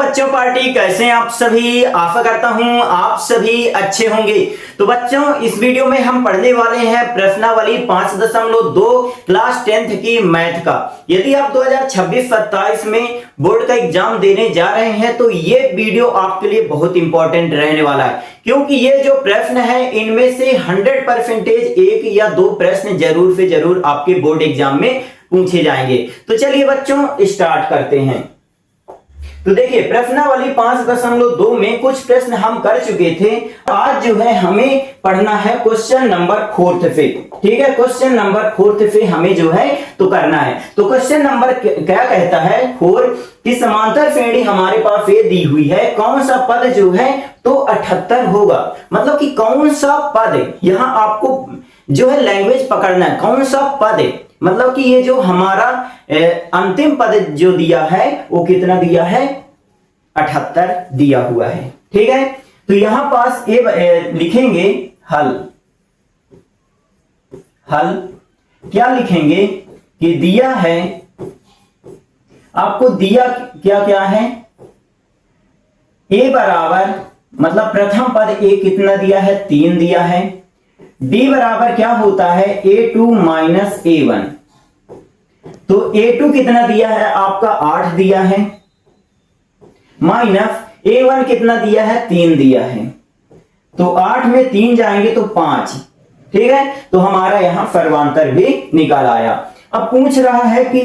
बच्चों पार्टी, कैसे हैं आप सभी। आशा करता हूं आप सभी अच्छे होंगे। तो बच्चों, इस वीडियो में हम पढ़ने वाले हैं प्रश्नावली 5.2 क्लास 10th की मैथ का। यदि आप 2026-27 में बोर्ड का एग्जाम देने जा रहे हैं तो ये वीडियो आपके लिए बहुत इंपॉर्टेंट रहने वाला है, क्योंकि ये जो प्रश्न है इनमें से 100% एक या दो प्रश्न जरूर से जरूर आपके बोर्ड एग्जाम में पूछे जाएंगे। तो चलिए बच्चों, स्टार्ट करते हैं। तो देखिए, प्रश्नावली 5.2 में कुछ प्रश्न हम कर चुके थे। आज जो है हमें पढ़ना है क्वेश्चन नंबर 4 से। ठीक है, क्वेश्चन नंबर 4 से हमें जो है तो करना है। तो क्वेश्चन नंबर क्या कहता है 4 कि समांतर श्रेणी हमारे पास ये दी हुई है, कौन सा पद जो है तो 78 होगा। मतलब कि कौन सा पद, यहां आपको जो है लैंग्वेज पकड़ना है, कौन सा पद है। मतलब कि ये जो हमारा अंतिम पद जो दिया है वो कितना दिया है, 78 दिया हुआ है। ठीक है, तो यहां पास ये लिखेंगे हल। हल क्या लिखेंगे कि दिया है, आपको दिया क्या क्या है, ए बराबर, मतलब प्रथम पद ए कितना दिया है, 3 दिया है। डी बराबर क्या होता है, a2 माइनस a1। तो a2 कितना दिया है आपका, 8 दिया है, माइनस a1 कितना दिया है, 3 दिया है। तो 8 में 3 जाएंगे तो 5। ठीक है, तो हमारा यहां सर्वांतर भी निकल आया। अब पूछ रहा है कि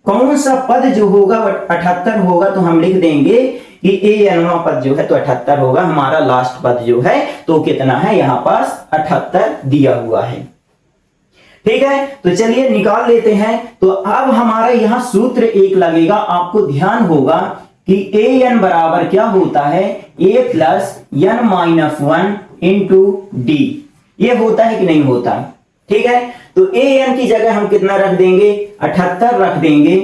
कौन सा पद जो होगा 78 होगा, तो हम लिख देंगे कि a पद जो है तो 78 होगा। हमारा लास्ट पद जो है तो कितना है, यहां पास 78 दिया हुआ है। ठीक है, तो चलिए निकाल लेते हैं। तो अब हमारा यहां सूत्र एक लगेगा, आपको ध्यान होगा कि an बराबर क्या होता है, a plus n minus 1 into D. ये होता है कि नहीं होता। ठीक है, तो an की जगह हम कितना रख देंगे, 78 रख देंगे,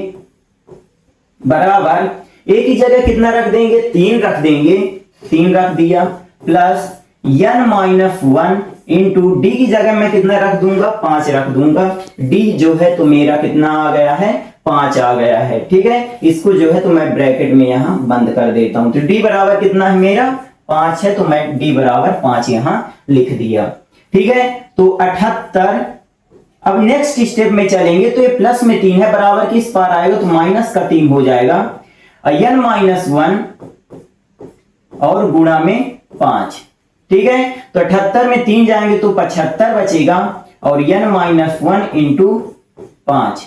बराबर a की जगह कितना रख देंगे, 3 रख देंगे, 3 रख दिया, plus n minus 1 into D की जगह मैं कितना रख दूंगा, 5 रख दूंगा। डी जो है तो मेरा कितना आ गया है, 5 आ गया है। ठीक है, इसको जो है तो मैं ब्रैकेट में यहां बंद कर देता हूं। तो डी बराबर कितना है मेरा, 5 है, तो मैं डी बराबर 5 यहां लिख दिया। ठीक है, तो 78। अब नेक्स्ट स्टेप में चलेंगे तो ये प्लस में 3 है, बराबर किस पार आएगा, तो माइनस का 3 हो जाएगा, n माइनस 1 और गुणा में 5। ठीक है, तो 78 में 3 जाएंगे तो 75 बचेगा, और n माइनस 1 इंटू 5।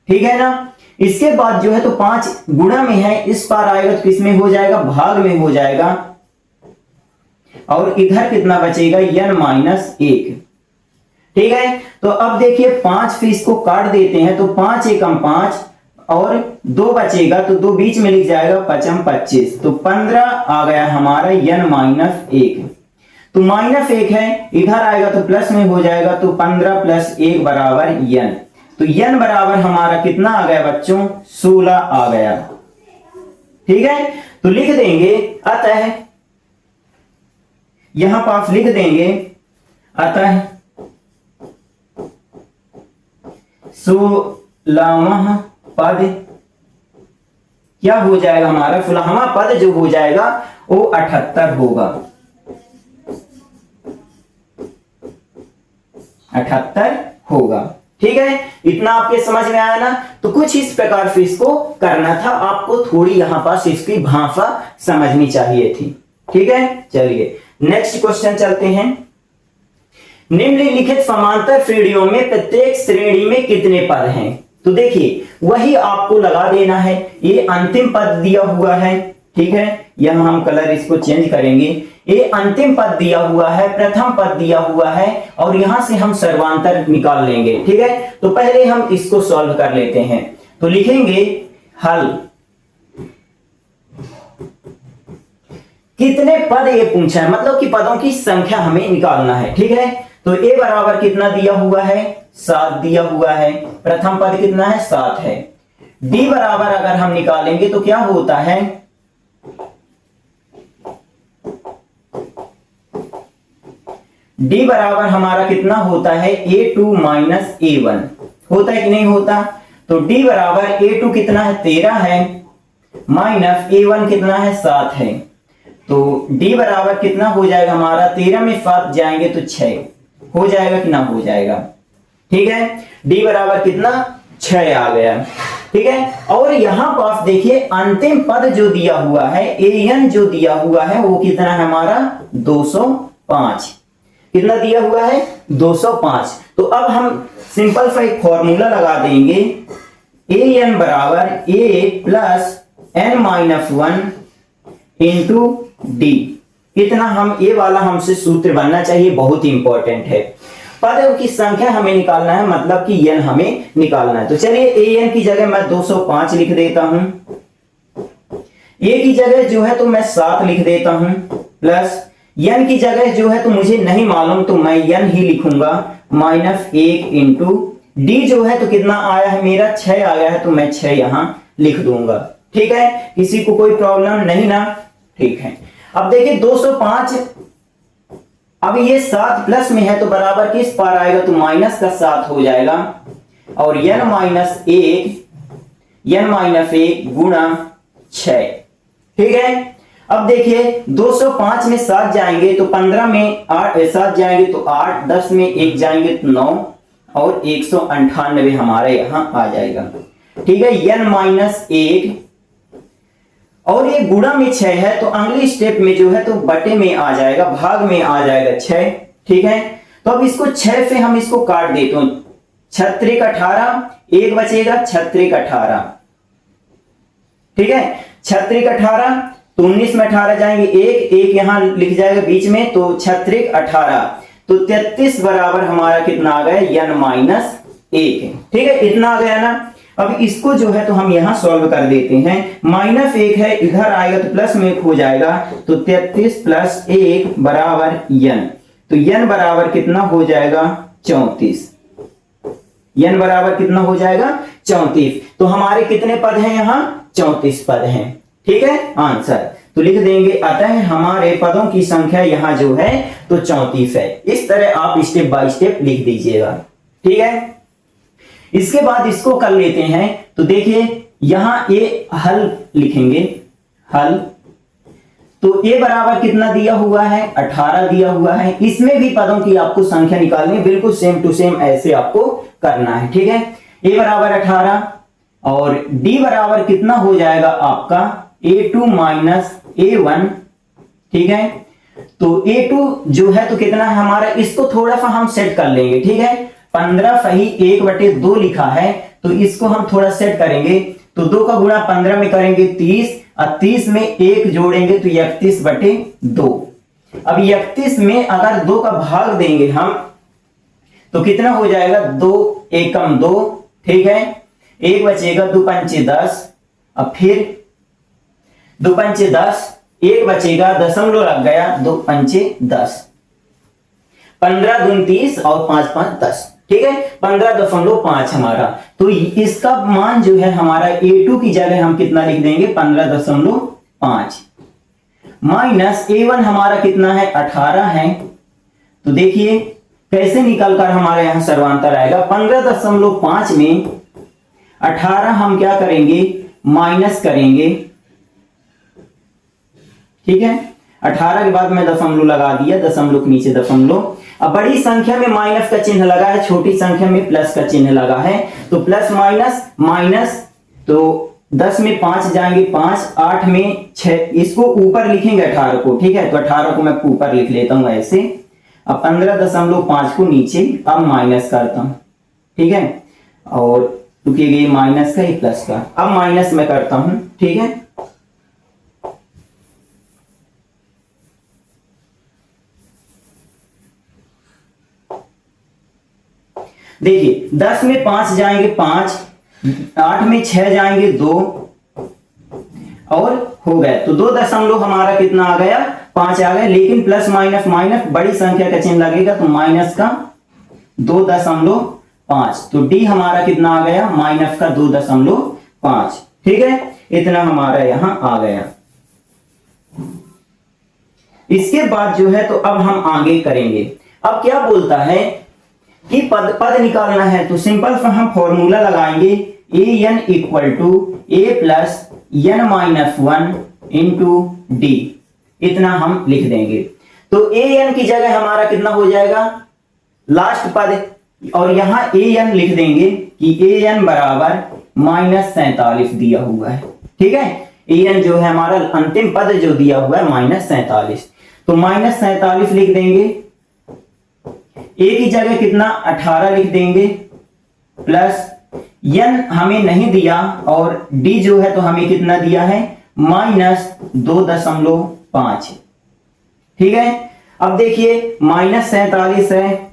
ठीक है ना। इसके बाद जो है तो 5 गुणा में है, इस पार आएगा तो किस में हो जाएगा, भाग में हो जाएगा, और इधर कितना बचेगा, n माइनस 1। ठीक है, तो अब देखिए 5 से इसको काट देते हैं, तो 5 एकम 5 और 2 बचेगा, तो 2 बीच में लिख जाएगा, 5 25, तो 15 आ गया हमारा n माइनस 1। तो माइनस 1 है, इधर आएगा तो प्लस में हो जाएगा, तो 15 प्लस 1 बराबर n। तो n बराबर हमारा कितना आ गया बच्चों, 16 आ गया। ठीक है, तो लिख देंगे अतः, यहां पास लिख देंगे अतः 16वां पद क्या हो जाएगा, हमारा 16वां पद जो हो जाएगा वो 78 होगा, 78 होगा। ठीक है, इतना आपके समझ में आया ना। तो कुछ इस प्रकार से इसको करना था, आपको थोड़ी यहां पास इसकी भाषा समझनी चाहिए थी। ठीक है, चलिए नेक्स्ट क्वेश्चन चलते हैं। निम्नलिखित समांतर श्रेणियों में प्रत्येक श्रेणी में कितने पद हैं। तो देखिए वही आपको लगा देना है, ये अंतिम पद दिया हुआ है। ठीक है, यहां हम कलर इसको चेंज करेंगे, ये अंतिम पद दिया हुआ है, प्रथम पद दिया हुआ है, और यहां से हम सर्वांतर निकाल लेंगे। ठीक है, तो पहले हम इसको सॉल्व कर लेते हैं। तो लिखेंगे हल, कितने पद ये पूछा है, मतलब कि पदों की संख्या हमें निकालना है। ठीक है, तो a बराबर कितना दिया हुआ है, 7 दिया हुआ है, प्रथम पद कितना है, 7 है। d बराबर अगर हम निकालेंगे तो क्या होता है, d बराबर हमारा कितना होता है, a2 माइनस a1 होता है कि नहीं होता। तो d बराबर a2 कितना है, 13 है, माइनस A1 कितना है 7 है, तो D बराबर कितना हो जाएगा हमारा 13 में 7 जाएंगे तो 6 हो जाएगा कि ना हो जाएगा। ठीक है, D बराबर कितना 6 आ गया। ठीक है, और यहां पास देखिए अंतिम पद जो दिया हुआ है an जो दिया हुआ है वो कितना है हमारा 205। कितना दिया हुआ है 205। तो अब हम सिंपल सा एक फॉर्मूला लगा देंगे an बराबर a plus n-1 into D. इतना हम ये वाला हमसे सूत्र बनना चाहिए, बहुत ही इंपॉर्टेंट है। पदों की संख्या हमें निकालना है, मतलब कि n हमें निकालना है। तो चलिए an की जगह मैं 205 लिख देता हूं, a की जगह जो है तो मैं 7 लिख देता हूं, प्लस n की जगह जो है तो मुझे नहीं मालूम तो मैं n ही लिखूंगा, -1 इंटू d जो है तो कितना आया है मेरा 6 आ गया है, तो मैं 6 यहां लिख दूंगा। ठीक है, किसी को कोई प्रॉब्लम नहीं ना? ठीक है, अब देखिए 205, अब ये 7 प्लस में है तो बराबर किस पार आएगा, तो माइनस का 7 हो जाएगा, और n-1 गुणा 6। ठीक है, अब देखिए 205 में 7 जाएंगे तो 15 में 7 जाएंगे तो 8, 10 में 1 जाएंगे तो 9, और 198 हमारे यहां आ जाएगा। ठीक है, n-1, और ये गुणा में 6 है तो अगली स्टेप में जो है तो बटे में आ जाएगा, भाग में आ जाएगा 6। ठीक है, तो अब इसको 6 से हम इसको काट देते हैं, 6 18, 1 बचेगा 6 18। ठीक है, 6 18, तो 19 में 18 जाएंगे, 1 यहां लिख जाएगा बीच में, तो 6 18, तो 33 बराबर हमारा कितना आ गया n-1। ठीक है, इतना आ गया ना। अब इसको जो है तो हम यहां सॉल्व कर देते हैं, -1 है इधर आएगा तो प्लस में 1 हो जाएगा, तो 33 प्लस 1 बराबर n, तो n बराबर कितना हो जाएगा 34। n बराबर कितना हो जाएगा 34। तो हमारे कितने पद हैं यहाँ 34 पद हैं। ठीक है, आंसर तो लिख देंगे, अतः हमारे पदों की संख्या यहाँ जो है तो 34 है। इस तरह आप स्टेप बाय स्टेप लिख दीजिएगा। ठीक है, इसके बाद इसको कर लेते हैं, तो देखिए यहां ये हल लिखेंगे, हल, तो a बराबर कितना दिया हुआ है 18 दिया हुआ है। इसमें भी पदों की आपको संख्या निकालनी है, बिल्कुल सेम टू सेम ऐसे आपको करना है। ठीक है, a बराबर 18 और d बराबर कितना हो जाएगा आपका a2 माइनस a1। ठीक है, तो a2 जो है तो कितना है हमारा, इसको थोड़ा सा हम सेट कर लेंगे। ठीक है, 15 सही 1/2 लिखा है, तो इसको हम थोड़ा सेट करेंगे, तो 2 का गुणा 15 में करेंगे 30, और 30 में 1 जोड़ेंगे तो 31/2। अब 31 में अगर 2 का भाग देंगे हम तो कितना हो जाएगा 2 एकम 2। ठीक है, 1 बचेगा, 2 पंचे 10, अब फिर 2 पंचे 10, 1 बचेगा, दशमलव लग गया, 2 पंचे 10, 15 दूनी 30 और 5 5 10। ठीक है, 15.5 हमारा, तो इसका मान जो है हमारा a2 की जगह हम कितना लिख देंगे 15.5, माइनस a1 हमारा कितना है 18 है। तो देखिए कैसे निकलकर हमारे यहां सर्वांतर आएगा, 15.5 में 18 हम क्या करेंगे माइनस करेंगे। ठीक है, 18 के बाद में दशमलव लगा दिया, दशमलव के नीचे दशमलव। अब बड़ी संख्या में माइनस का चिन्ह लगा है, छोटी संख्या में प्लस का चिन्ह लगा है, तो प्लस माइनस माइनस, तो 10 में 5 जाएंगे 5, 8 में 6, इसको ऊपर लिखेंगे 18 को। ठीक है, तो 18 को मैं ऊपर लिख लेता हूं ऐसे, अब 15.5 को नीचे अब माइनस करता हूं। ठीक है, और रुकिए माइनस का ये प्लस का, अब माइनस में करता हूं। ठीक है, देखिए 10 में 5 जाएंगे 5, 8 में 6 जाएंगे 2, और हो गए, तो 2 दशमलव हमारा कितना आ गया 5 आ गया, लेकिन प्लस माइनस माइनस बड़ी संख्या का चिन्ह लगेगा, तो माइनस का 2.5, तो डी हमारा कितना आ गया माइनस का 2.5। ठीक है, इतना हमारा यहां आ गया। इसके बाद जो है तो अब हम आगे करेंगे। अब क्या बोलता है कि पद निकालना है, तो सिंपल सा हम फॉर्मूला लगाएंगे an equal to a plus n minus 1 into D, इतना हम लिख देंगे। तो ए एन की जगह हमारा कितना हो जाएगा लास्ट पद, और यहां ए एन लिख देंगे कि ए एन बराबर -47 दिया हुआ है। ठीक है, ए एन जो है हमारा अंतिम पद जो दिया हुआ है -47, तो -47 लिख देंगे। ए की जगह कितना 18 लिख देंगे, प्लस n हमें नहीं दिया और d जो है तो हमें कितना दिया है -2.5। ठीक है, अब देखिए -47 है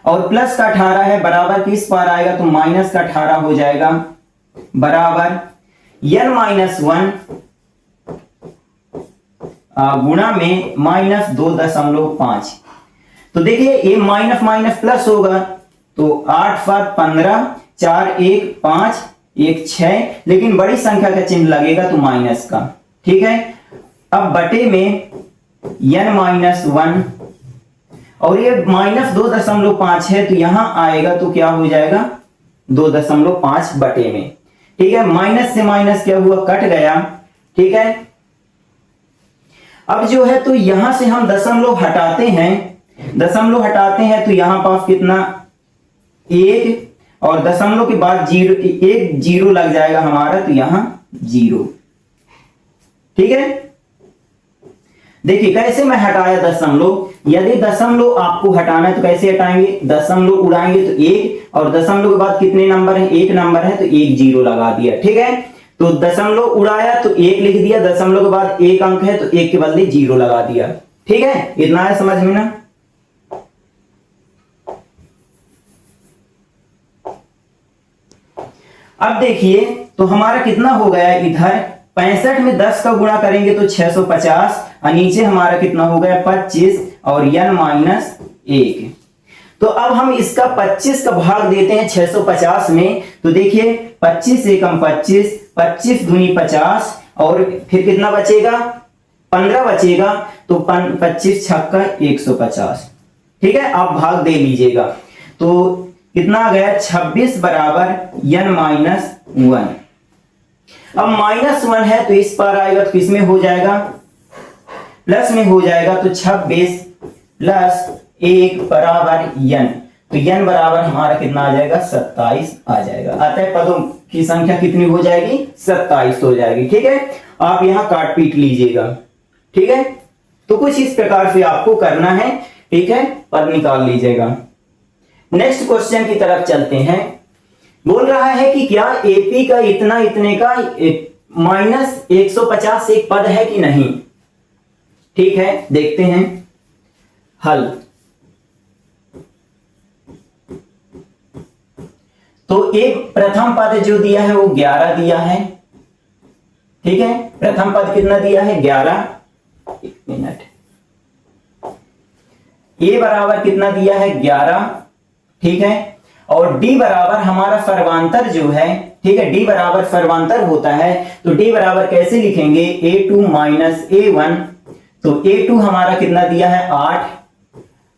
और प्लस का 18 है, बराबर किस पर आएगा तो माइनस का 18 हो जाएगा, बराबर n माइनस 1 गुणा में -2.5। तो देखिए ये माइनस माइनस प्लस होगा, तो 8 7 15, 4 1 5 1 6, लेकिन बड़ी संख्या का चिन्ह लगेगा तो माइनस का। ठीक है, अब बटे में n माइनस 1 और ये -2.5 है, तो यहां आएगा तो क्या हो जाएगा 2.5 बटे में। ठीक है, माइनस से माइनस क्या हुआ कट गया। ठीक है, अब जो है तो यहां से हम दशमलव हटाते हैं, तो यहां पास कितना 1 और दशमलव के बाद 0, एक 0 लग जाएगा हमारा, तो यहां 0। ठीक है, देखिए कैसे मैं हटाया दशमलव। यदि दशमलव आपको हटाना है तो कैसे हटाएंगे, दशमलव उड़ाएंगे तो 1 और दशमलव के बाद कितने नंबर है, 1 नंबर है तो 1 0 लगा दिया। ठीक है, तो दशमलव उड़ाया तो 1 लिख दिया, दशमलव के बाद 1 अंक है तो 1 के बदले 0 लगा दिया। ठीक है, इतना है समझ में ना। अब देखिए तो हमारा कितना हो गया, इधर 65 में 10 का गुणा करेंगे तो 650 और नीचे हमारा कितना हो गया 25 और n माइनस 1। तो अब हम इसका 25 का भाग देते हैं 650 में, तो देखिए 25 एकम 25, 25 दूनी 50 और फिर कितना बचेगा 15 बचेगा, तो 25 छक्का 150। ठीक है, आप भाग दे लीजिएगा तो कितना आ गया 26 बराबर n माइनस 1। अब -1 है तो इस पर आएगा तो किसमें हो जाएगा प्लस में हो जाएगा, तो 26 प्लस 1 बराबर n, तो n बराबर हमारा कितना आ जाएगा 27 आ जाएगा। अतः पदों की संख्या कितनी हो जाएगी 27 हो जाएगी। ठीक है, आप यहां काट पीट लीजिएगा। ठीक है, तो कुछ इस प्रकार से आपको करना है। ठीक है, पद निकाल लीजिएगा। नेक्स्ट क्वेश्चन की तरफ चलते हैं। बोल रहा है कि क्या एपी का इतना इतने का -150 एक पद है कि नहीं। ठीक है, देखते हैं हल। तो एक प्रथम पद जो दिया है वो 11 दिया है। ठीक है, प्रथम पद कितना दिया है 11। एक मिनट, ए बराबर कितना दिया है 11। ठीक है, और डी बराबर हमारा सर्वांतर जो है, ठीक है, डी बराबर सर्वांतर होता है, तो डी बराबर कैसे लिखेंगे a2 माइनस a1, तो a2 हमारा कितना दिया है 8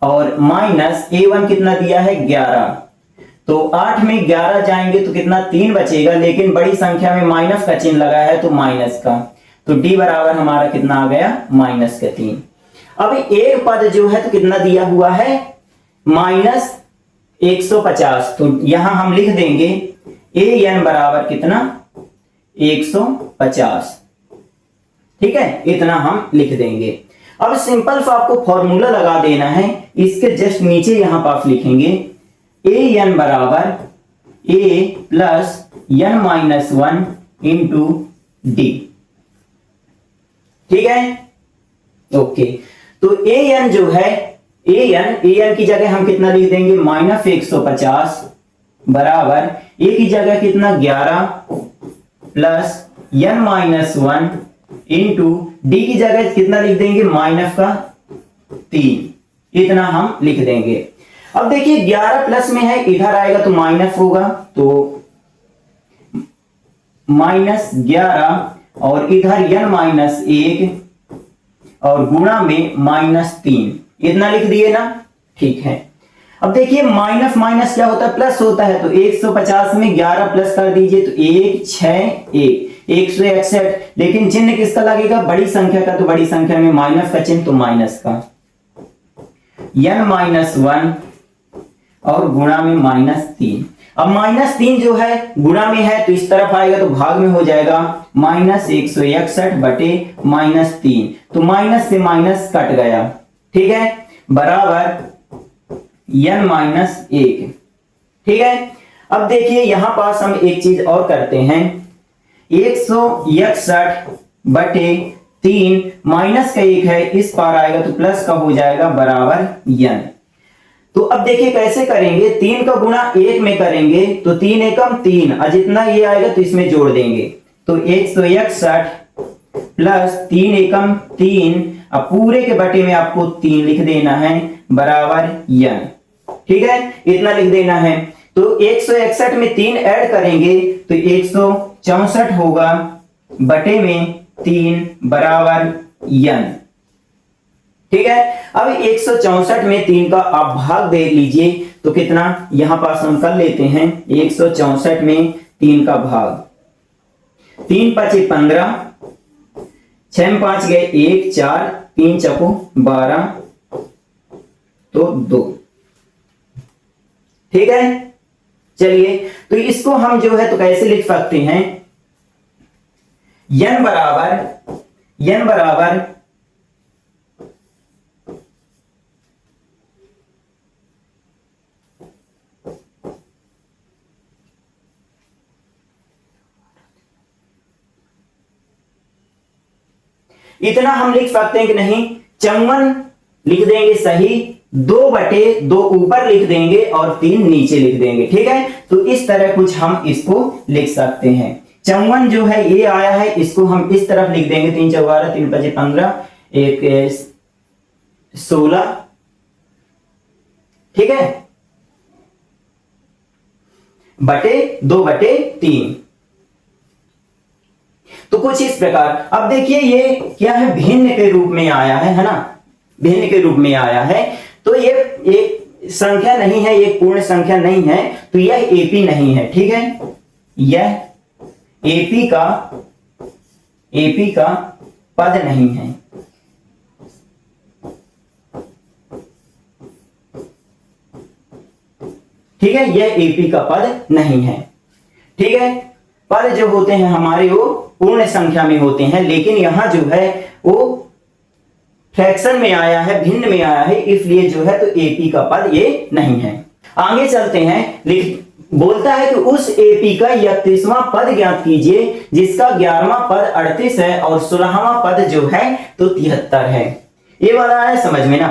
और माइनस a1 कितना दिया है 11, तो 8 में 11 जाएंगे तो कितना 3 बचेगा, लेकिन बड़ी संख्या में माइनस का चिन्ह लगा है तो माइनस का, तो डी बराबर हमारा कितना आ गया -3। अब एक पद जो है तो कितना दिया हुआ है -150, तो यहां हम लिख देंगे ए एन बराबर कितना 150। ठीक है, इतना हम लिख देंगे। अब सिंपल सा आपको फॉर्मूला लगा देना है, इसके जस्ट नीचे यहां पास लिखेंगे ए एन बराबर A plus N minus 1 into D. ठीक है, ओके, तो ए एन जो है ए एन की जगह हम कितना लिख देंगे -150 बराबर ए की जगह कितना 11 plus N minus 1 into D की जगह कितना लिख देंगे -3। इतना हम लिख देंगे। अब देखिए 11 प्लस में है, इधर आएगा तो माइनस होगा, तो -11 और इधर n -1 और गुणा में -3, इतना लिख दिए ना। ठीक है, अब देखिए माइनस माइनस क्या होता है प्लस होता है, तो 150 में 11 प्लस कर दीजिए तो 1 6 1, 161, लेकिन चिन्ह किसका लगेगा, बड़ी संख्या का, तो बड़ी संख्या में माइनस का चिन्ह, तो माइनस का n-1 और गुणा में -3। अब -3 जो है गुणा में है तो इस तरफ आएगा तो भाग में हो जाएगा, -161 बटे -3, तो माइनस से माइनस कट गया, ठीक है, बराबर n-1। ठीक है, अब देखिए यहां पास हम एक चीज और करते हैं, 161 बटे 3 माइनस का 1 है, इस पार आएगा तो प्लस का हो जाएगा, बराबर n। तो अब देखिए कैसे करेंगे, 3 का गुणा 1 में करेंगे तो 3 एकम 3, और जितना ये आएगा तो इसमें जोड़ देंगे, तो 161 प्लस 3 एकम 3, अब पूरे के बटे में आपको 3 लिख देना है, बराबर n। ठीक है, इतना लिख देना है। तो 161 में 3 ऐड करेंगे तो 164 होगा, बटे में 3 बराबर n। ठीक है, अब 164 में 3 का आप भाग दे लीजिए तो कितना, यहां पास हम कर लेते हैं, 164 में 3 का भाग, 3 5 15, 6 5 गए 1 4, 3 चको 12, तो 2। ठीक है, चलिए तो इसको हम जो है तो कैसे लिख सकते हैं, n बराबर इतना हम लिख सकते हैं कि नहीं, 54 लिख देंगे सही, 2/2 ऊपर लिख देंगे और 3 नीचे लिख देंगे। ठीक है, तो इस तरह कुछ हम इसको लिख सकते हैं। 54 जो है ये आया है, इसको हम इस तरफ लिख देंगे, 3 4 3 5 15, 1 16। ठीक है, बटे 2/3, तो कुछ इस प्रकार। अब देखिए ये क्या है, भिन्न के रूप में आया है ना, भिन्न के रूप में आया है, तो ये एक संख्या नहीं है, ये पूर्ण संख्या नहीं है, तो यह एपी नहीं है। ठीक है, यह एपी का पद नहीं है। ठीक है, यह एपी का पद नहीं है। ठीक है, पद जो होते हैं हमारे वो पूर्ण संख्या में होते हैं, लेकिन यहां जो है वो फ्रैक्शन में आया है, भिन्न में आया है, इसलिए जो है तो एपी का पद ये नहीं है। आगे चलते हैं, बोलता है कि उस एपी का 31वां पद ज्ञात कीजिए जिसका 11वां पद 38 है और 16वां पद जो है तो 73 है। ये वाला है समझ में ना,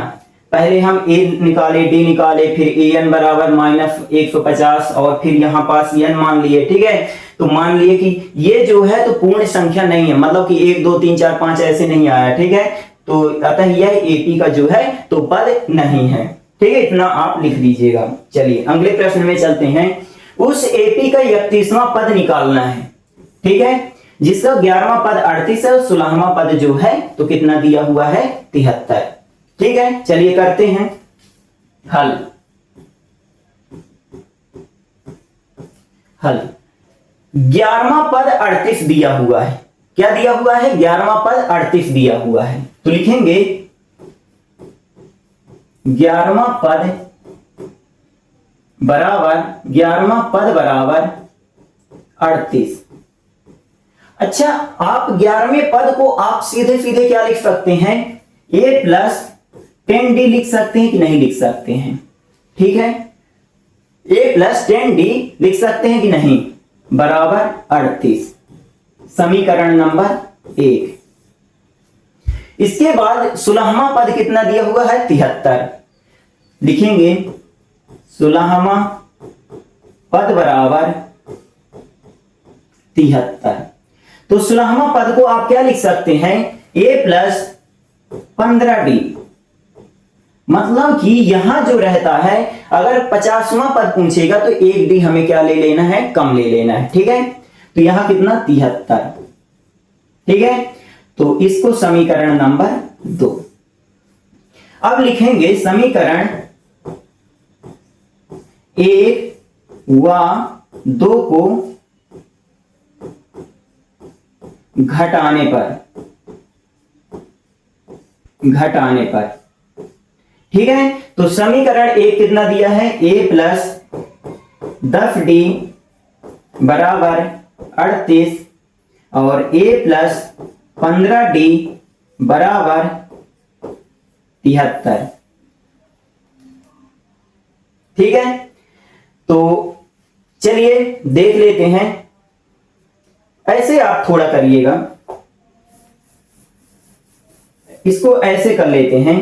पहले हम a निकाले, d निकाले, फिर an बराबर -150 और फिर यहां पास n मान लिए। ठीक है, तो मान लिए कि ये जो है तो पूर्ण संख्या नहीं है, मतलब कि 1 2 3 4 5 ऐसे नहीं आया। ठीक है, तो अतः यह एपी का जो है तो पद नहीं है। ठीक है, इतना आप लिख दीजिएगा। चलिए अगले प्रश्न में चलते हैं। उस एपी का 31वां पद निकालना है। ठीक है, जिसका 11वां पद 38 है और 16वां पद जो है तो कितना दिया हुआ है, 73। ठीक है, चलिए करते हैं हल। 11वां पद 38 दिया हुआ है, क्या दिया हुआ है, 11वां पद 38 दिया हुआ है, तो लिखेंगे 11वां पद बराबर 38। अच्छा, आप 11वें पद को आप सीधे सीधे क्या लिख सकते हैं, a + 10d लिख सकते हैं कि नहीं लिख सकते हैं। ठीक है, a + 10d लिख सकते हैं कि नहीं, बराबर 38, समीकरण नंबर 1। इसके बाद 16वां पद कितना दिया हुआ है, 73, लिखेंगे 16वां पद बराबर 73। तो 16वां पद को आप क्या लिख सकते हैं, a + 15d, मतलब कि यहां जो रहता है, अगर 50वां पद पूछेगा तो 1d हमें क्या ले लेना है, कम ले लेना है। ठीक है, तो यहां कितना, 73। ठीक है, तो इसको समीकरण नंबर 2। अब लिखेंगे समीकरण 1 व 2 को घटाने पर। ठीक है, तो समीकरण एक कितना दिया है, a प्लस 10d बराबर 38 और a प्लस 15d बराबर 73। ठीक है, तो चलिए देख लेते हैं। ऐसे आप थोड़ा करिएगा, इसको ऐसे कर लेते हैं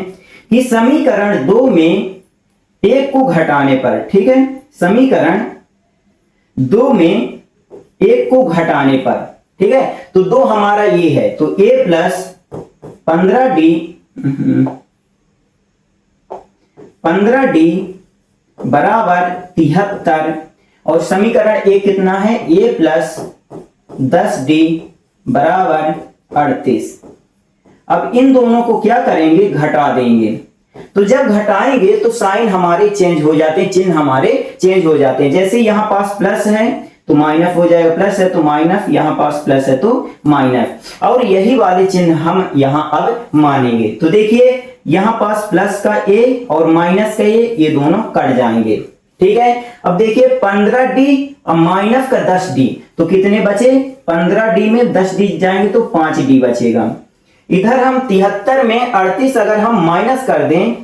कि समीकरण 2 में एक को घटाने पर, ठीक है, समीकरण 2 में एक को घटाने पर, ठीक है, तो 2 हमारा ये है, तो a प्लस 15d बराबर 73 और समीकरण एक कितना है, a प्लस 10d बराबर 38। अब इन दोनों को क्या करेंगे, घटा देंगे। तो जब घटाएंगे तो साइन हमारे चेंज हो जाते हैं, चिन्ह हमारे चेंज हो जाते हैं। जैसे यहां पास प्लस है तो माइनस हो जाएगा, प्लस है तो माइनस, यहां पास प्लस है तो माइनस, और यही वाले चिन्ह हम यहां अब मानेंगे। तो देखिए यहां पास प्लस का a और माइनस का a, ये दोनों कट जाएंगे। ठीक है, अब देखिए 15d और माइनस का 10d, तो कितने बचे, 15d में 10d जाएंगे तो 5d बचेगा। इधर हम 73 में 38 अगर हम माइनस कर दें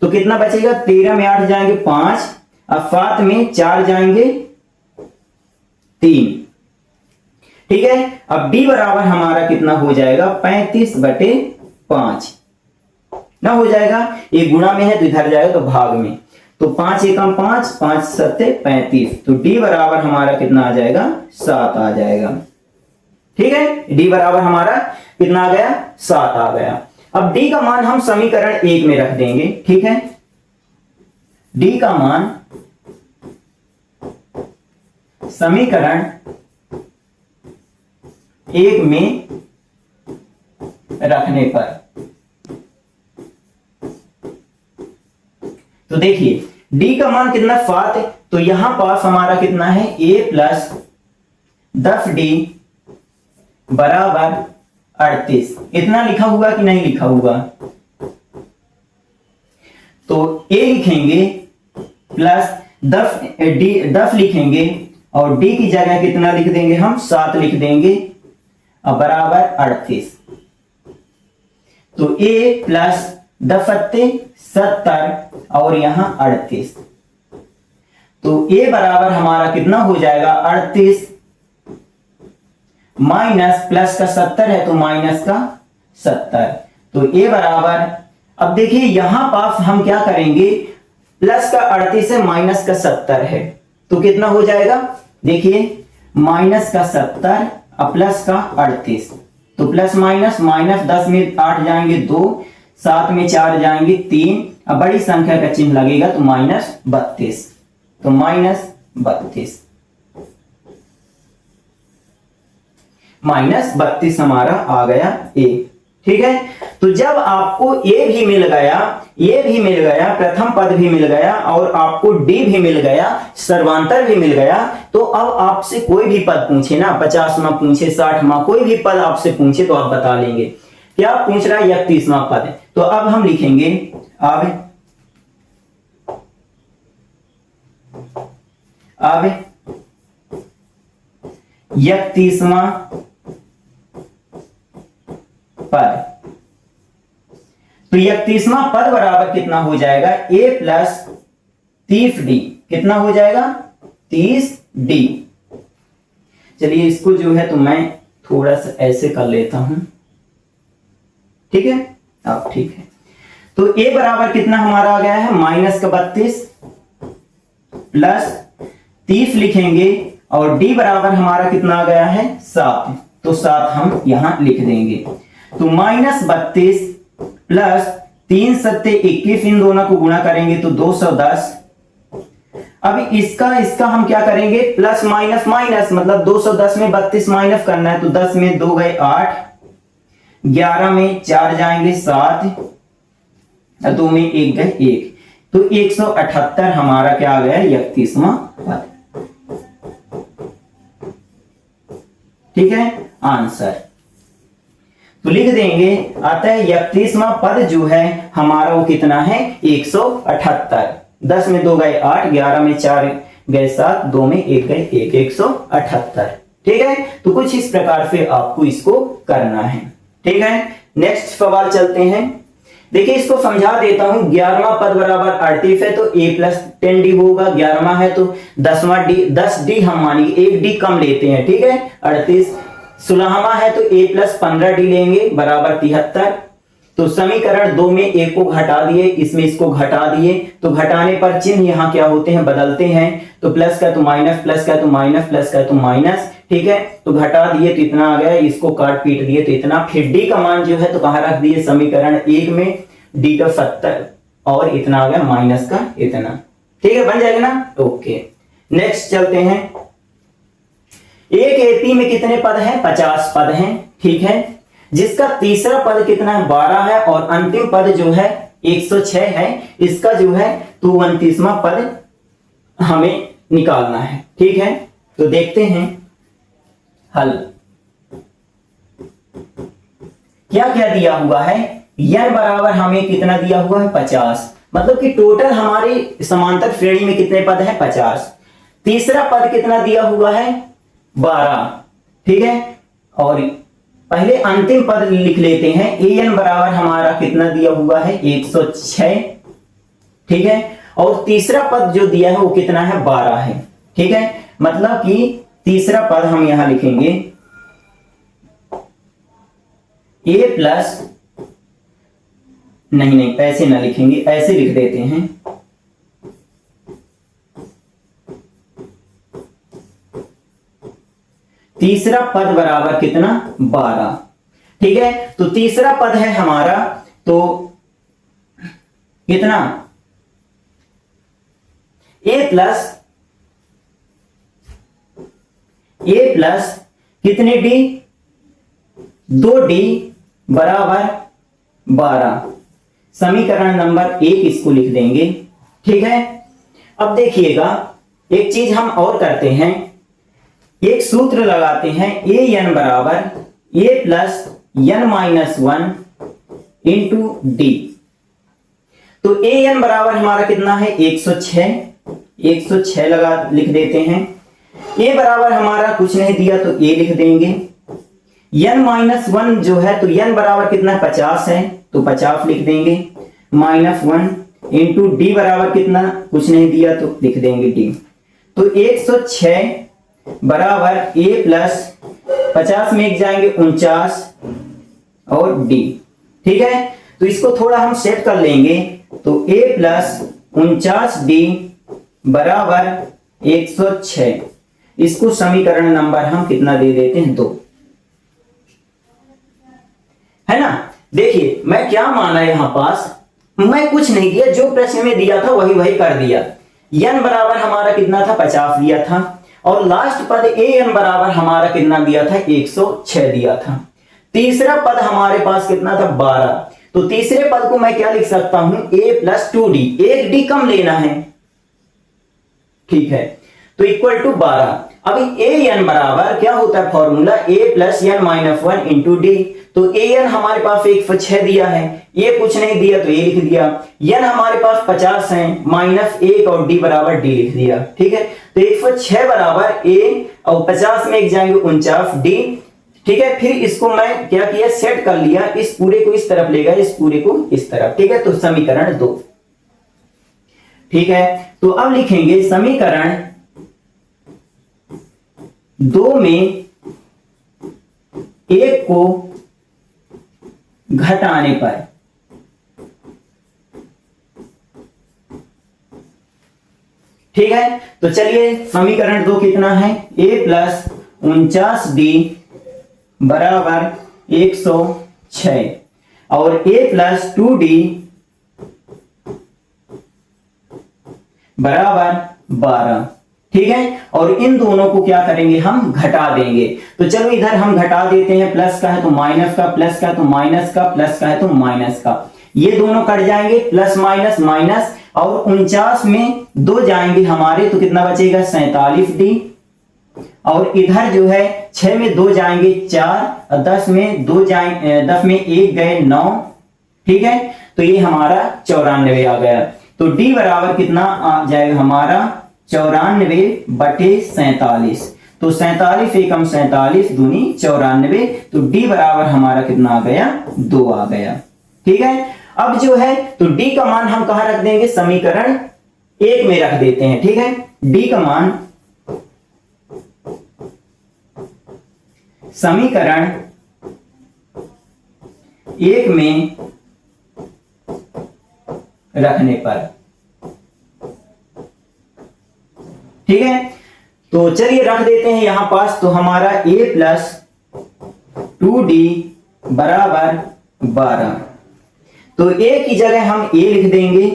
तो कितना बचेगा, 13 में 8 जाएंगे 5, अब 7 में 4 जाएंगे 3। ठीक है, अब d बराबर हमारा कितना हो जाएगा, 35/5 ना हो जाएगा, ये गुणा में है तो इधर जाएगा तो भाग में, तो 5 एकम 5, 5 सत्ते 35, तो d बराबर हमारा कितना आ जाएगा, 7 आ जाएगा। ठीक है, d बराबर हमारा कितना आ गया, 7 आ गया। अब d का मान हम समीकरण 1 में रख देंगे। ठीक है, d का मान समीकरण 1 में रखने पर, तो देखिए d का मान कितना 7 है, तो यहां पास हमारा कितना है, a प्लस 10d बराबर 38। इतना लिखा हुआ कि नहीं लिखा हुआ, तो a लिखेंगे प्लस 10 लिखेंगे और d की जगह कितना लिख देंगे हम, 7 लिख देंगे और बराबर 38। तो a प्लस 70 और यहां 38, तो a बराबर हमारा कितना हो जाएगा, 38 माइनस प्लस का 70 है तो माइनस का 70, तो a बराबर, अब देखिए यहां पास हम क्या करेंगे, प्लस का 38 है माइनस का 70 है, तो कितना हो जाएगा, देखिए माइनस का 70 और प्लस का 38, तो प्लस माइनस, माइनस 10 में 8 जाएंगे 2, 7 में 4 जाएंगे 3, अब बड़ी संख्या का चिन्ह लगेगा तो -32, तो -32 हमारा आ गया a। ठीक है, तो जब आपको a भी मिल गया, प्रथम पद भी मिल गया और आपको d भी मिल गया, सर्वांतर भी मिल गया, तो अब आपसे कोई भी पद पूछे ना, 50वां पूछे, 60वां, कोई भी पद आपसे पूछे तो आप बता लेंगे। क्या पूछ रहा है, 31वां पद है, तो अब हम लिखेंगे, अब 31वां पद, तो 31वां पद बराबर कितना हो जाएगा, a प्लस 30d, कितना हो जाएगा, 30d। चलिए इसको जो है तो मैं थोड़ा सा ऐसे कर लेता हूं। ठीक है, अब ठीक है, तो a बराबर कितना हमारा आ गया है, -32 प्लस 30 लिखेंगे और d बराबर हमारा कितना आ गया है, 7, तो 7 हम यहां लिख देंगे, तो -32 प्लस 3 सत्ते 21, इन दोनों को गुणा करेंगे तो 210। अब इसका हम क्या करेंगे, प्लस माइनस माइनस, मतलब 210 में 32 माइनस करना है, तो 10 में 2 गए 8, 11 में 4 जाएंगे 7, 2 में 1 गए 1, तो 178 हमारा क्या आ गया, 31वां पद। ठीक है, आंसर तो लिख देंगे अतः 31वां पद जो है हमारा वो कितना है 178। 10 में 2 गए 8, 11 में 4 गए 7, 2 में 1 गए 1, 178। ठीक है, तो कुछ इस प्रकार से आपको इसको करना है। ठीक है, नेक्स्ट सवाल चलते हैं। देखिए इसको समझा देता हूं। 11वां पद बराबर 38 है तो a प्लस 10d होगा। 11वां है तो 10d हम मानेंगे, 1d कम लेते हैं। ठीक है, 38। 16वां है तो a प्लस 15d लेंगे बराबर 73। तो समीकरण 2 में a को घटा दिए, इसमें इसको घटा दिए, तो घटाने पर चिन्ह यहाँ क्या होते हैं, बदलते हैं। तो प्लस का तो माइनस, प्लस का तो माइनस, प्लस का तो माइनस। ठीक है, तो घटा दिए तो इतना आ गया, इसको काट पीट दिए तो इतना। फिर डी का मान जो है तो कहां रख दिए, समीकरण 1 में। डी का 70 और इतना आ गया माइनस का इतना। ठीक है, बन जाएगा ना। ओके, नेक्स्ट चलते हैं। एक एपी में कितने पद हैं, 50 पद हैं। ठीक है, जिसका तीसरा पद कितना है, 12 है, और अंतिम पद जो है 106 है। इसका जो है तो 29वां पद हमें निकालना है। ठीक है, तो देखते हैं हल। क्या क्या दिया हुआ है, n बराबर हमें कितना दिया हुआ है 50, मतलब कि टोटल हमारी समांतर श्रेणी में कितने पद हैं 50। तीसरा पद कितना दिया हुआ है 12। ठीक है, और पहले अंतिम पद लिख लेते हैं। an बराबर हमारा कितना दिया हुआ है 106। ठीक है, और तीसरा पद जो दिया है वो कितना है 12 है। ठीक है, मतलब कि तीसरा पद हम यहां लिखेंगे a प्लस, नहीं ऐसे ना लिखेंगे, ऐसे लिख देते हैं। तीसरा पद बराबर कितना 12। ठीक है, तो तीसरा पद है हमारा तो कितना a प्लस कितने d, 2d बराबर 12। समीकरण नंबर 1 इसको लिख देंगे। ठीक है, अब देखिएगा एक चीज हम और करते हैं, एक सूत्र लगाते हैं। ए एन बराबर a plus n minus 1 into D. तो ए एन बराबर हमारा कितना है 106 लगा लिख देते हैं। a बराबर हमारा कुछ नहीं दिया तो a लिख देंगे। n माइनस 1 जो है तो n बराबर कितना 50 है तो 50 लिख देंगे, माइनस 1 इंटू डी बराबर कितना, कुछ नहीं दिया तो लिख देंगे d। तो 106 बराबर a प्लस 50 में एक जाएंगे 49 और d। ठीक है, तो इसको थोड़ा हम सेट कर लेंगे। तो a प्लस 49d बराबर 106। इसको समीकरण नंबर हम कितना दे देते हैं 2, है ना। देखिए मैं क्या माना यहां पास, मैं कुछ नहीं दिया, जो प्रश्न में दिया था वही कर दिया। n बराबर हमारा कितना था 50 दिया था, और लास्ट पद an बराबर हमारा कितना दिया था 106 दिया था। तीसरा पद हमारे पास कितना था 12। तो तीसरे पद को मैं क्या लिख सकता हूं a प्लस 2d, एक d कम लेना है। ठीक है, तो इक्वल टू 12। अभी ए एन बराबर क्या होता है formula, a plus n minus 1 into D. तो ए एन हमारे पास 106 दिया है, ये कुछ नहीं दिया तो ए लिख दिया। n हमारे पास 50 है, माइनस 1 और d बराबर d लिख दिया। ठीक है, तो 106 बराबर a और 50 में एक जाएंगे 49 d। ठीक है, फिर इसको मैं क्या किया सेट कर लिया, इस पूरे को इस तरफ लेगा, इस पूरे को इस तरफ। ठीक है, तो समीकरण 2। ठीक है, तो अब लिखेंगे समीकरण 2 में 1 को घटाने पर ठीक है, तो चलिए समीकरण 2 कितना है a प्लस 49d बराबर 106 और a प्लस 2d बराबर 12। ठीक है, और इन दोनों को क्या करेंगे हम घटा देंगे। तो चलो इधर हम घटा देते हैं, प्लस का है तो माइनस का, प्लस का है तो माइनस का, प्लस का है तो माइनस का, ये दोनों कट जाएंगे, प्लस माइनस माइनस, और 49 में 2 जाएंगे हमारे तो कितना बचेगा 47d और इधर जो है 6 में 2 जाएंगे 4 और 10 में 2 जाएंगे 10 में 1 गए 9। ठीक है, तो ये हमारा 94 आ गया। तो डी बराबर कितना आ जाएगा हमारा 94/47। तो 47 एकम 47 दूनी 94। तो डी बराबर हमारा कितना आ गया 2 आ गया। ठीक है, अब जो है तो डी का मान हम कहां रख देंगे, समीकरण 1 में रख देते हैं। ठीक है, डी का मान समीकरण 1 में रखने पर। ठीक है, तो चलिए रख देते हैं यहां पास। तो हमारा a प्लस 2d बराबर 12। तो a की जगह हम a लिख देंगे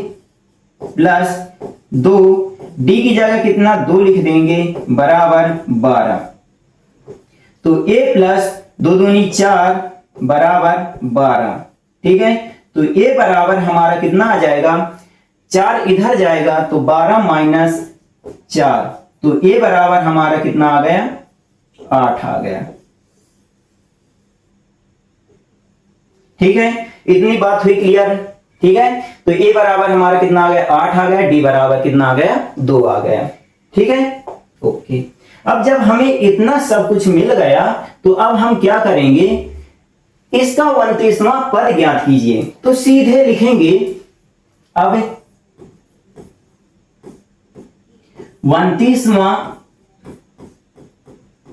प्लस 2, d की जगह कितना 2 लिख देंगे बराबर 12। तो a प्लस 2 दूनी 4 बराबर 12। ठीक है, तो a बराबर हमारा कितना आ जाएगा, 4 इधर जाएगा तो 12 माइनस 4। तो a बराबर हमारा कितना आ गया 8 आ गया। ठीक है, इतनी बात हुई क्लियर। ठीक है, तो a बराबर हमारा कितना आ गया 8 आ गया, d बराबर कितना आ गया 2 आ गया। ठीक है, ओके। अब जब हमें इतना सब कुछ मिल गया तो अब हम क्या करेंगे, इसका 29वां पद ज्ञात कीजिए। तो सीधे लिखेंगे अब 29वां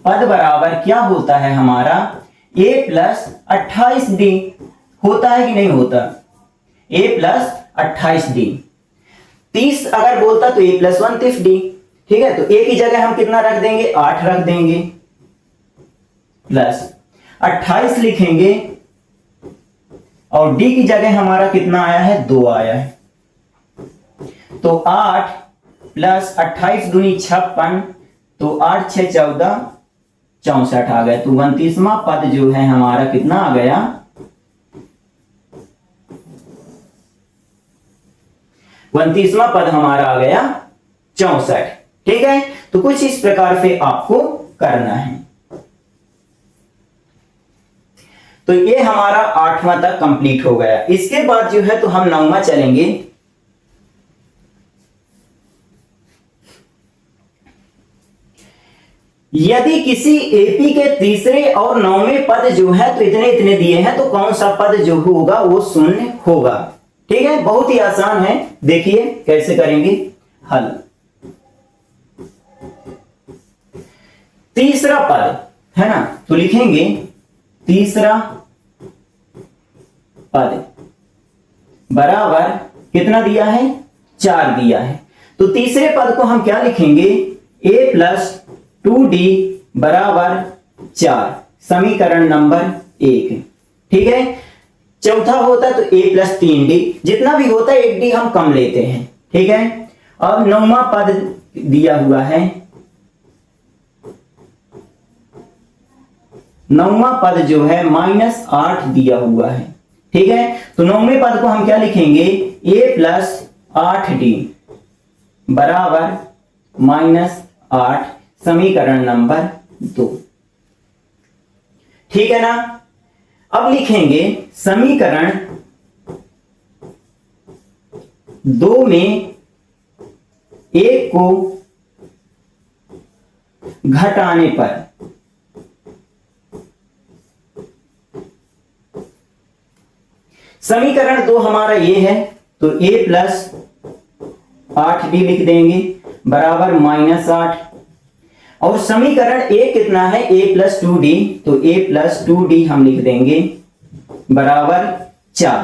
पद बराबर क्या होता है हमारा a प्लस 28d होता है कि नहीं होता, a प्लस 28d। 30 अगर बोलता तो a प्लस 29d। ठीक है, तो a की जगह हम कितना रख देंगे 8 रख देंगे प्लस 28 लिखेंगे और d की जगह हमारा कितना आया है 2 आया है। तो 8 प्लस 28 दूनी 56। तो 8 6 14 64 आ गया। तो 29वां पद जो है हमारा कितना आ गया 29वां पद हमारा आ गया 64। ठीक है, तो कुछ इस प्रकार से आपको करना है। तो ये हमारा 8वां तक कंप्लीट हो गया। इसके बाद जो है तो हम 9वां चलेंगे। यदि किसी एपी के तीसरे और 9वें पद जो है तो इतने इतने दिए हैं तो कौन सा पद जो होगा वो शून्य होगा। ठीक है, बहुत ही आसान है, देखिए कैसे करेंगे हल। तीसरा पद है ना, तो लिखेंगे तीसरा पद बराबर कितना दिया है 4 दिया है। तो तीसरे पद को हम क्या लिखेंगे a प्लस 2d बराबर 4, समीकरण नंबर 1। ठीक है, चौथा होता है तो a प्लस 3d, जितना भी होता है 1d हम कम लेते हैं। ठीक है, अब 9वां पद दिया हुआ है, 9वां पद जो है -8 दिया हुआ है। ठीक है, तो 9वें पद को हम क्या लिखेंगे a प्लस 8d बराबर -8, समीकरण नंबर 2। ठीक है ना, अब लिखेंगे समीकरण 2 में 1 को घटाने पर समीकरण 2 हमारा ये है, तो a प्लस 8d लिख देंगे बराबर -8। और समीकरण 1 कितना है a प्लस 2d, तो a प्लस 2d हम लिख देंगे बराबर 4।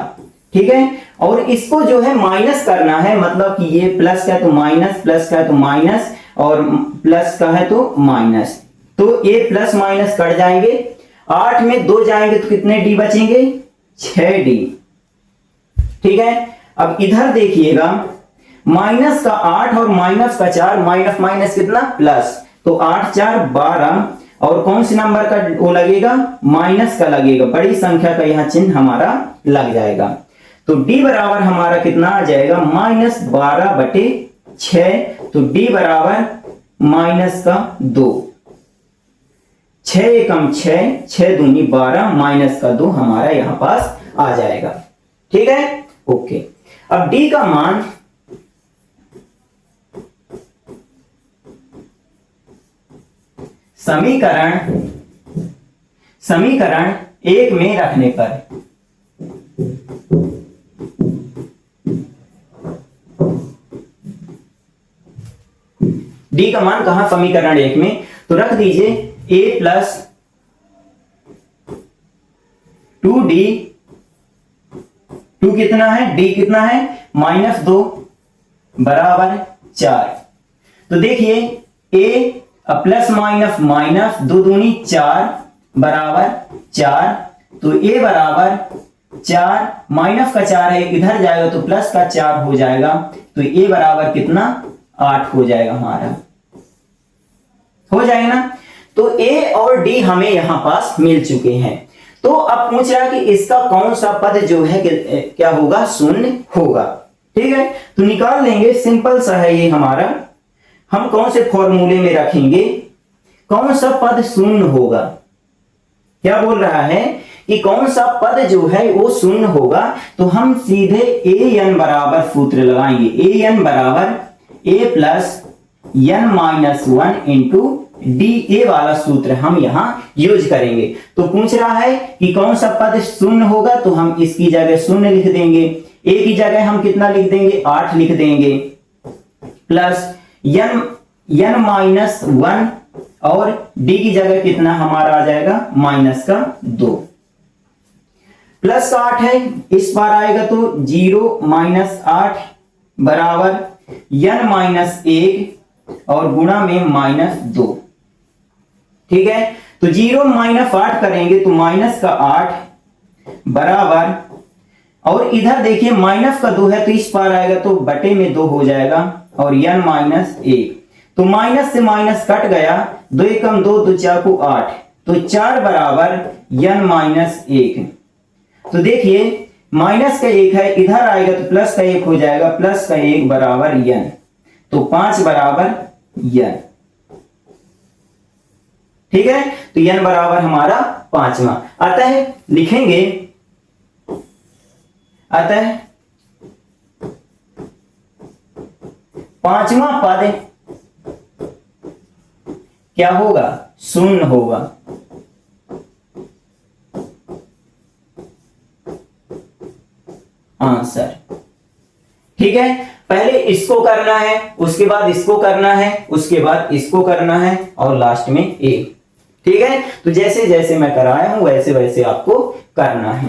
ठीक है, और इसको जो है माइनस करना है, मतलब कि ये प्लस का है तो माइनस, प्लस का है तो माइनस, और प्लस का है तो माइनस। तो a प्लस माइनस कट जाएंगे, 8 में 2 जाएंगे तो कितने d बचेंगे 6d। ठीक है, अब इधर देखिएगा माइनस का 8 और माइनस का 4, माइनस माइनस कितना प्लस, तो 8 4 12, और कौन से नंबर का वो लगेगा माइनस का लगेगा, बड़ी संख्या का यहां चिन्ह हमारा लग जाएगा। तो d बराबर हमारा कितना आ जाएगा -12/6, तो d बराबर -2। 6 एकम 6, 6 दूनी 12 माइनस का 2 हमारा यहां पास आ जाएगा। ठीक है, ओके। अब डी का मान समीकरण 1 में रखने पर डी का मान कहां, समीकरण 1 में, तो रख दीजिए a प्लस 2d, 2 कितना है, d कितना है -2 बराबर 4। तो देखिए a प्लस माइनस माइनस 2 दूनी 4 बराबर 4, तो a बराबर 4, माइनस का 4 है इधर जाएगा तो प्लस का 4 हो जाएगा, तो a बराबर कितना 8 हो जाएगा हमारा, हो जाएगा ना। तो a और d हमें यहां पास मिल चुके हैं। तो अब पूछ रहा है कि इसका कौन सा पद जो है क्या होगा, शून्य होगा। ठीक है, तो निकाल लेंगे, सिंपल सा है ये हमारा। हम कौन से फॉर्मूले में रखेंगे, कौन सा पद शून्य होगा, क्या बोल रहा है कि कौन सा पद जो है वो शून्य होगा, तो हम सीधे an बराबर सूत्र लगाएंगे, an बराबर a plus n minus 1 into D, वाला सूत्र हम यहां यूज करेंगे। तो पूछ रहा है कि कौन सा पद शून्य होगा, तो हम इसकी जगह शून्य लिख देंगे, a की जगह हम कितना लिख देंगे 8 लिख देंगे, प्लस n माइनस 1 और d की जगह कितना हमारा आ जाएगा माइनस का 2, प्लस का 8 है इस बार आएगा तो 0 माइनस 8 बराबर n माइनस 1 और गुणा में -2। ठीक है, तो 0 माइनस 8 करेंगे तो माइनस का 8 बराबर, और इधर देखिए माइनस का 2 है तो इस पार आएगा तो बटे में 2 हो जाएगा, और n माइनस 1, तो माइनस से माइनस कट गया, 2 एकम 2, 2 4 को 8, तो 4 बराबर n माइनस 1। तो देखिए माइनस का 1 है इधर आएगा तो प्लस का 1 हो जाएगा, प्लस का 1 बराबर n, तो 5 बराबर n। ठीक है, तो n बराबर हमारा 5वां। अतः लिखेंगे, अतः 5वां पद क्या होगा, शून्य होगा। आंसर। ठीक है, पहले इसको करना है, उसके बाद इसको करना है, उसके बाद इसको करना है, और लास्ट में ए। ठीक है, तो जैसे जैसे मैं कराया हूं वैसे वैसे आपको करना है।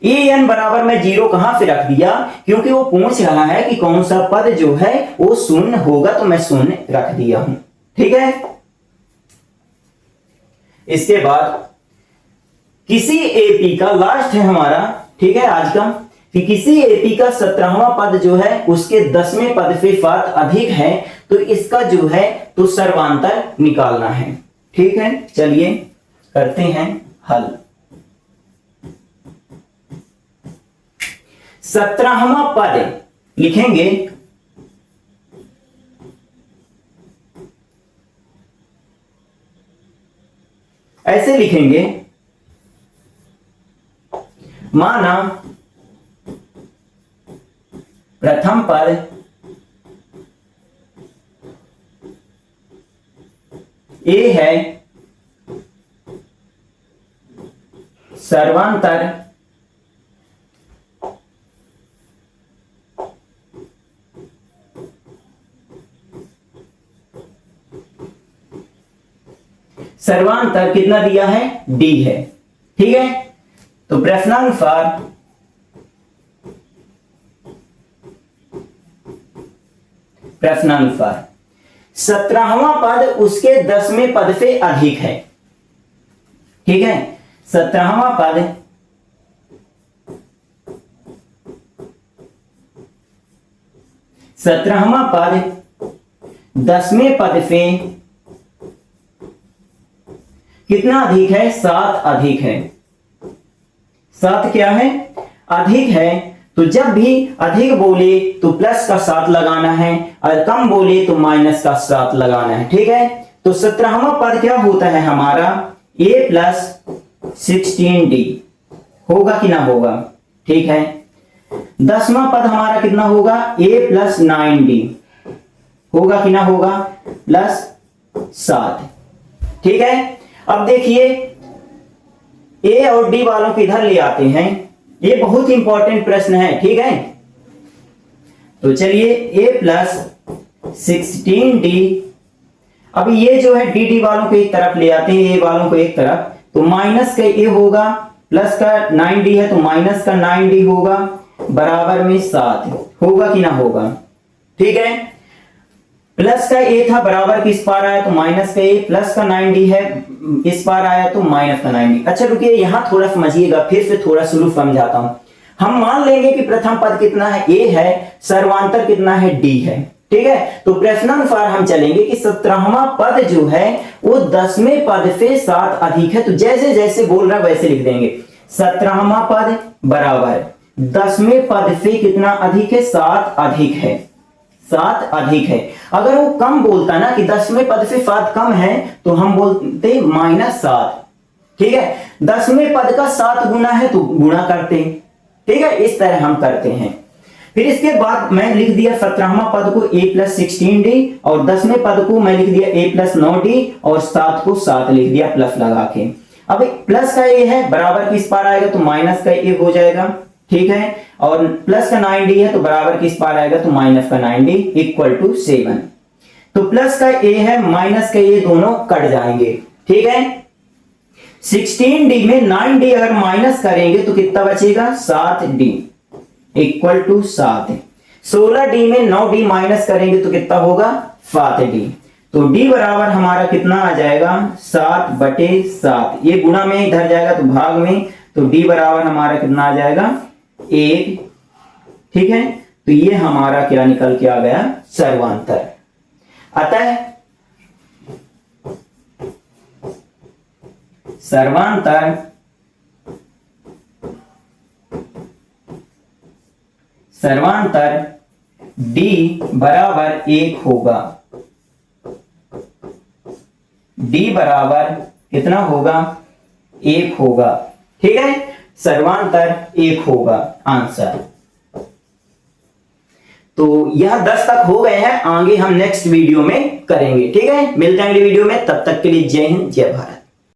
an बराबर मैं 0 कहां से रख दिया, क्योंकि वो पूछ रहा है कि कौन सा पद जो है वो शून्य होगा, तो मैं शून्य रख दिया हूं। ठीक है, इसके बाद किसी एपी का लास्ट है हमारा, ठीक है आज का, कि किसी एपी का 17वां पद जो है उसके 10वें पद से 7 अधिक है, तो इसका जो है तो सर्वांतर निकालना है। ठीक है, चलिए करते हैं हल। 17वां पद लिखेंगे ऐसे लिखेंगे, माना प्रथम पद ए है, सर्वांतर सर्वांतर कितना दिया है, डी है। ठीक है, तो प्रश्नानुसार प्रश्नानुसार 17वां पद उसके 10वें पद से अधिक है। ठीक है, 17वां पद सत्रहवां पद 10वें पद से कितना अधिक है, 7 अधिक है। 7 क्या है, अधिक है, तो जब भी अधिक बोले तो प्लस का 7 लगाना है और कम बोले तो माइनस का 7 लगाना है। ठीक है, तो 17वां पद क्या होता है हमारा a प्लस 16d होगा कि ना होगा। ठीक है, 10वां पद हमारा कितना होगा a प्लस 9d होगा कि ना होगा, प्लस 7। ठीक है, अब देखिए a और d वालों को इधर ले आते हैं, ये बहुत इंपॉर्टेंट प्रश्न है। ठीक है, तो चलिए a प्लस 16d, अब ये जो है डी वालों को एक तरफ ले आते हैं, a वालों को एक तरफ, तो माइनस का a होगा, प्लस का 9d है तो माइनस का 9d होगा, बराबर में 7 होगा कि ना होगा। ठीक है, प्लस का a था बराबर किस पार आया तो माइनस का a, प्लस का 9d है इस पार आया तो माइनस का 9d। अच्छा रुकिए, यहां थोड़ा समझिएगा, फिर से थोड़ा शुरू समझाता हूं। हम मान लेंगे कि प्रथम पद कितना है a है, सर्वांतर कितना है d है। ठीक है, तो प्रश्नानुसार हम चलेंगे कि 17वां पद जो है वो 10वें पद से 7 अधिक है, तो जैसे जैसे बोल रहा है वैसे लिख देंगे। 17वां पद बराबर 10वें पद से कितना अधिक है, 7 अधिक है, 7 अधिक है। अगर वो कम बोलता ना कि 10वें पद से 7 कम है तो हम बोलते -7। ठीक है, 10वें पद का 7 गुना है तो गुणा करते हैं। ठीक है, इस तरह हम करते हैं। फिर इसके बाद मैं लिख दिया 17वां पद को a प्लस 16d और 10वें पद को मैं लिख दिया a प्लस 9d और 7 को 7 लिख दिया प्लस लगा के। अब प्लस का a है बराबर किस पार आएगा तो माइनस का a हो जाएगा। ठीक है, और प्लस का 9d है तो बराबर किस पार आएगा तो माइनस का 9d इक्वल टू 7। तो प्लस का a है माइनस का a दोनों कट जाएंगे। ठीक है, 16d में 9d अगर माइनस करेंगे तो कितना बचेगा 7d इक्वल टू 7। 16d में 9d माइनस करेंगे तो कितना होगा 7d। तो d बराबर हमारा कितना आ जाएगा 7/7। ये गुणा में इधर जाएगा तो भाग में, तो d बराबर हमारा कितना आ जाएगा 1। ठीक है, तो ये हमारा क्या निकल के आ गया सर्वांतर। अतः सर्वांतर d बराबर 1 होगा। d बराबर कितना होगा 1 होगा। ठीक है, सर्वांतर 1 होगा आंसर। तो यह 10 तक हो गए हैं, आगे हम नेक्स्ट वीडियो में करेंगे। ठीक है, मिलते हैं अगली वीडियो में, तब तक के लिए जय हिंद जय भारत।